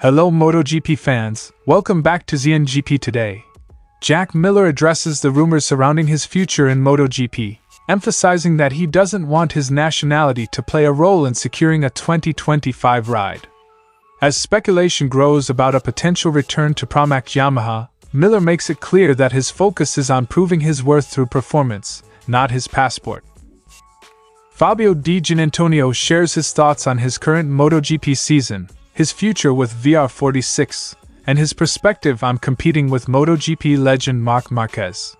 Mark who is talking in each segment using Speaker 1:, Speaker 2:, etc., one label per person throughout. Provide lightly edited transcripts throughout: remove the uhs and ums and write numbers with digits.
Speaker 1: Hello MotoGP fans, welcome back to ZNGP today. Jack Miller addresses the rumors surrounding his future in MotoGP, emphasizing that he doesn't want his nationality to play a role in securing a 2025 ride. As speculation grows about a potential return to Pramac Yamaha, Miller makes it clear that his focus is on proving his worth through performance, not his passport. Fabio Di Giannantonio shares his thoughts on his current MotoGP season, his future with VR46, and his perspective on competing with MotoGP legend Marc Marquez.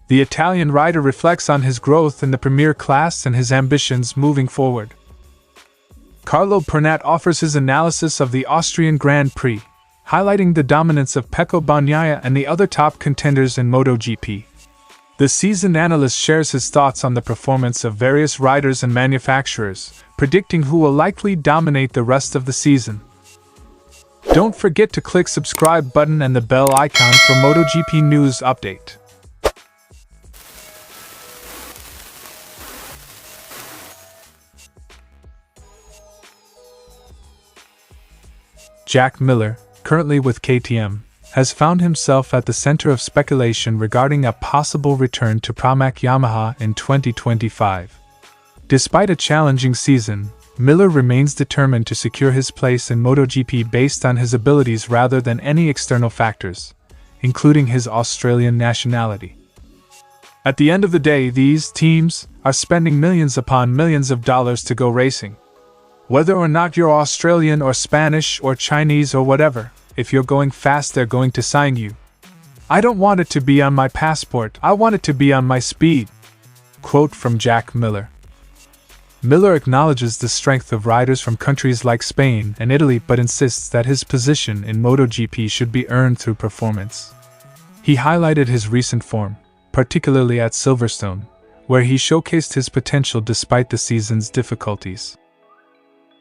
Speaker 1: The Italian rider reflects on his growth in the Premier class and his ambitions moving forward. Carlo Pernat offers his analysis of the Austrian Grand Prix, highlighting the dominance of Pecco Bagnaia and the other top contenders in MotoGP. The seasoned analyst shares his thoughts on the performance of various riders and manufacturers, predicting who will likely dominate the rest of the season. Don't forget to click subscribe button and the bell icon for MotoGP news update. Jack Miller, currently with KTM, has found himself at the center of speculation regarding a possible return to Pramac Yamaha in 2025. Despite a challenging season, Miller remains determined to secure his place in MotoGP based on his abilities rather than any external factors, including his Australian nationality. At the end of the day, these teams are spending millions upon millions of dollars to go racing. Whether or not you're Australian or Spanish or Chinese or whatever, if you're going fast, they're going to sign you. I don't want it to be on my passport, I want it to be on my speed. Quote from Jack Miller. Miller acknowledges the strength of riders from countries like Spain and Italy but insists that his position in MotoGP should be earned through performance. He highlighted his recent form, particularly at Silverstone, where he showcased his potential despite the season's difficulties.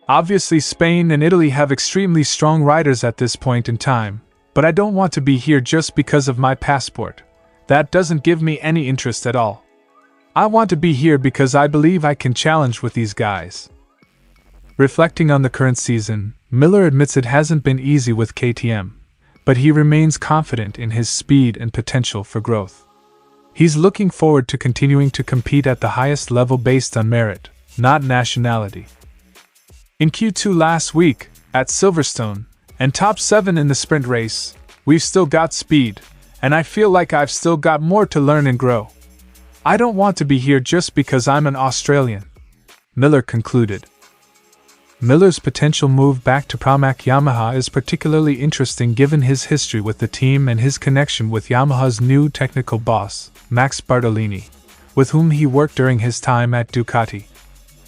Speaker 1: Obviously, Spain and Italy have extremely strong riders at this point in time, but I don't want to be here just because of my passport. That doesn't give me any interest at all. I want to be here because I believe I can challenge with these guys. Reflecting on the current season, Miller admits it hasn't been easy with KTM, but he remains confident in his speed and potential for growth. He's looking forward to continuing to compete at the highest level based on merit, not nationality. In Q2 last week, at Silverstone, and top 7 in the sprint race, we've still got speed, and I feel like I've still got more to learn and grow. I don't want to be here just because I'm an Australian, Miller concluded. Miller's potential move back to Pramac Yamaha is particularly interesting given his history with the team and his connection with Yamaha's new technical boss, Max Bartolini, with whom he worked during his time at Ducati.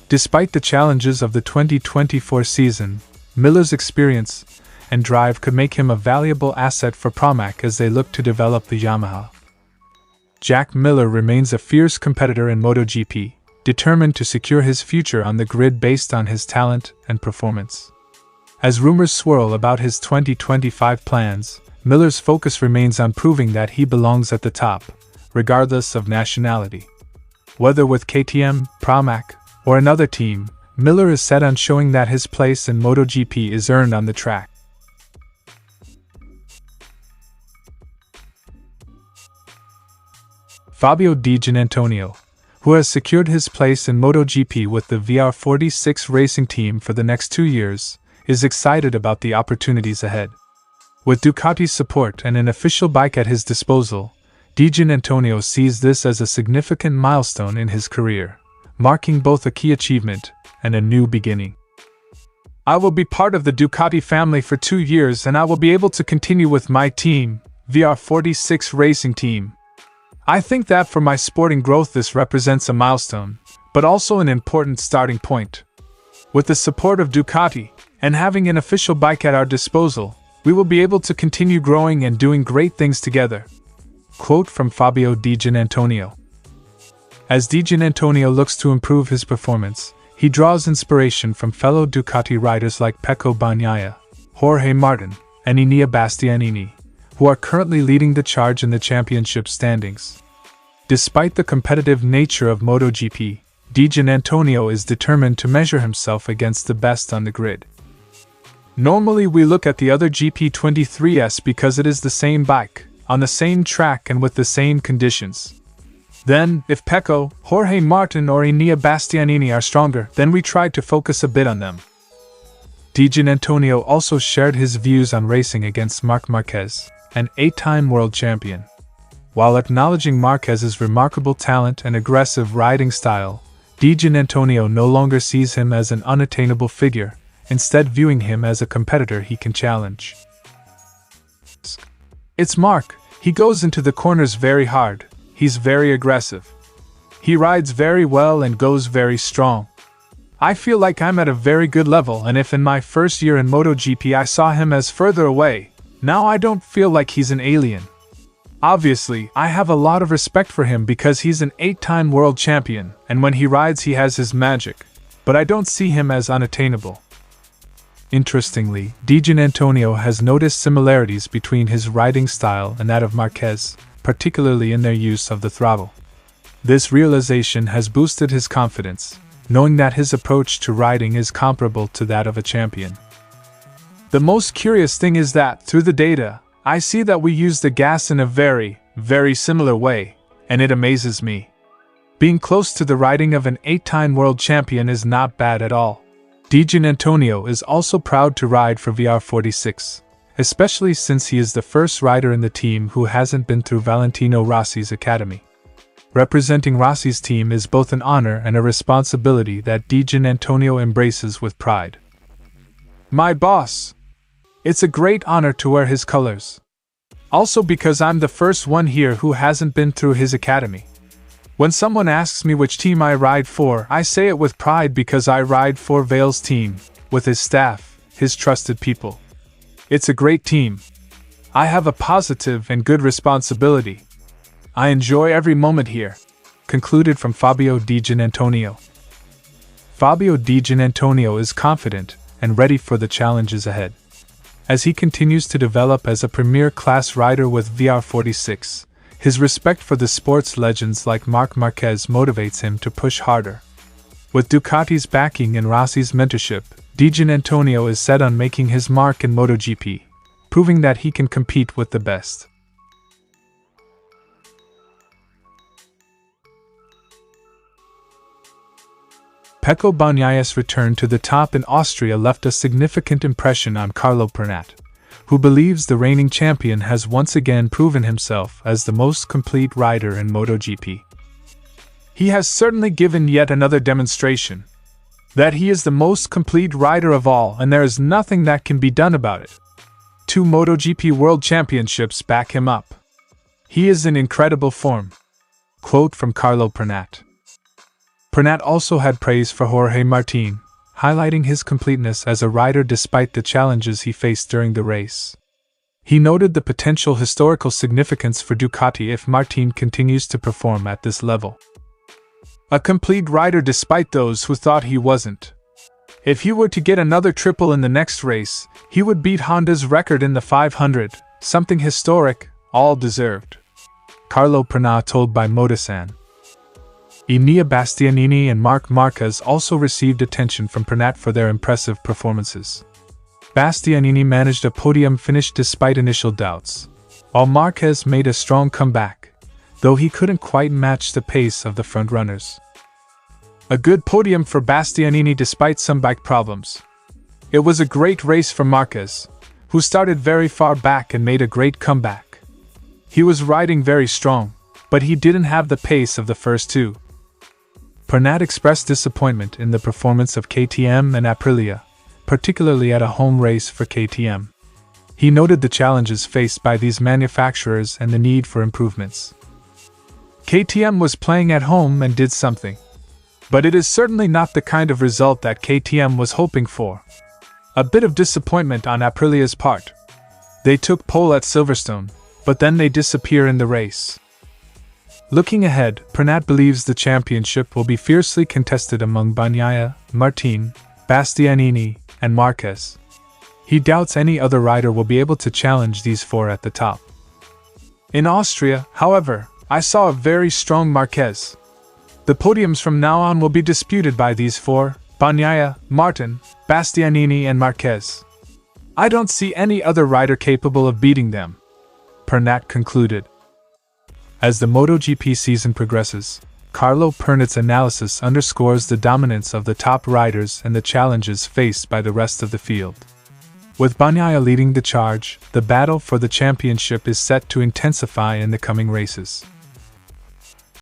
Speaker 1: Despite the challenges of the 2024 season, Miller's experience and drive could make him a valuable asset for Pramac as they look to develop the Yamaha. Jack Miller remains a fierce competitor in MotoGP, determined to secure his future on the grid based on his talent and performance. As rumors swirl about his 2025 plans, Miller's focus remains on proving that he belongs at the top, regardless of nationality. Whether with KTM, Pramac, or another team, Miller is set on showing that his place in MotoGP is earned on the track. Fabio Di Giannantonio, who has secured his place in MotoGP with the VR46 racing team for the next 2 years, is excited about the opportunities ahead. With Ducati's support and an official bike at his disposal, Di Giannantonio sees this as a significant milestone in his career, marking both a key achievement and a new beginning. I will be part of the Ducati family for 2 years and I will be able to continue with my team, VR46 Racing Team. I think that for my sporting growth this represents a milestone, but also an important starting point. With the support of Ducati, and having an official bike at our disposal, we will be able to continue growing and doing great things together. Quote from Fabio Di Giannantonio. As Di Giannantonio looks to improve his performance, he draws inspiration from fellow Ducati riders like Pecco Bagnaia, Jorge Martin, and Enea Bastianini, who are currently leading the charge in the championship standings. Despite the competitive nature of MotoGP, Di Giannantonio is determined to measure himself against the best on the grid. Normally we look at the other GP23s because it is the same bike, on the same track and with the same conditions. Then, if Pecco, Jorge Martin or Enea Bastianini are stronger, then we try to focus a bit on them. Di Giannantonio also shared his views on racing against Marc Marquez, an 8-time world champion. While acknowledging Marquez's remarkable talent and aggressive riding style, Di Giannantonio no longer sees him as an unattainable figure, instead viewing him as a competitor he can challenge. It's Marc. He goes into the corners very hard, he's very aggressive. He rides very well and goes very strong. I feel like I'm at a very good level, and if in my first year in MotoGP I saw him as further away, now I don't feel like he's an alien. Obviously, I have a lot of respect for him because he's an 8-time world champion, and when he rides he has his magic, but I don't see him as unattainable. Interestingly, Di Giannantonio has noticed similarities between his riding style and that of Marquez, particularly in their use of the throttle. This realization has boosted his confidence, knowing that his approach to riding is comparable to that of a champion. The most curious thing is that, through the data, I see that we use the gas in a very, very similar way, and it amazes me. Being close to the riding of an 8-time world champion is not bad at all. Di Giannantonio is also proud to ride for VR46, especially since he is the first rider in the team who hasn't been through Valentino Rossi's academy. Representing Rossi's team is both an honor and a responsibility that Di Giannantonio embraces with pride. My boss! It's a great honor to wear his colors. Also because I'm the first one here who hasn't been through his academy. When someone asks me which team I ride for, I say it with pride because I ride for Vale's team, with his staff, his trusted people. It's a great team. I have a positive and good responsibility. I enjoy every moment here. Concluded from Fabio Di Giannantonio. Fabio Di Giannantonio is confident and ready for the challenges ahead. As he continues to develop as a premier class rider with VR46, his respect for the sports legends like Marc Marquez motivates him to push harder. With Ducati's backing and Rossi's mentorship, Di Giannantonio is set on making his mark in MotoGP, proving that he can compete with the best. Pecco Bagnaia's return to the top in Austria left a significant impression on Carlo Pernat, who believes the reigning champion has once again proven himself as the most complete rider in MotoGP. He has certainly given yet another demonstration that he is the most complete rider of all, and there is nothing that can be done about it. 2 MotoGP World Championships back him up. He is in incredible form. Quote from Carlo Pernat. Pernat also had praise for Jorge Martin, highlighting his completeness as a rider despite the challenges he faced during the race. He noted the potential historical significance for Ducati if Martin continues to perform at this level. A complete rider despite those who thought he wasn't. If he were to get another triple in the next race, he would beat Honda's record in the 500, something historic, all deserved. Carlo Pernat told by Motosan. Enea Bastianini and Marc Marquez also received attention from Pernat for their impressive performances. Bastianini managed a podium finish despite initial doubts, while Marquez made a strong comeback, though he couldn't quite match the pace of the frontrunners. A good podium for Bastianini despite some bike problems. It was a great race for Marquez, who started very far back and made a great comeback. He was riding very strong, but he didn't have the pace of the first 2. Pernat expressed disappointment in the performance of KTM and Aprilia, particularly at a home race for KTM. He noted the challenges faced by these manufacturers and the need for improvements. KTM was playing at home and did something. But it is certainly not the kind of result that KTM was hoping for. A bit of disappointment on Aprilia's part. They took pole at Silverstone, but then they disappear in the race. Looking ahead, Pernat believes the championship will be fiercely contested among Bagnaia, Martin, Bastianini, and Marquez. He doubts any other rider will be able to challenge these 4 at the top. In Austria, however, I saw a very strong Marquez. The podiums from now on will be disputed by these 4, Bagnaia, Martin, Bastianini and Marquez. I don't see any other rider capable of beating them," Pernat concluded. As the MotoGP season progresses, Carlo Pernat's analysis underscores the dominance of the top riders and the challenges faced by the rest of the field. With Bagnaia leading the charge, the battle for the championship is set to intensify in the coming races.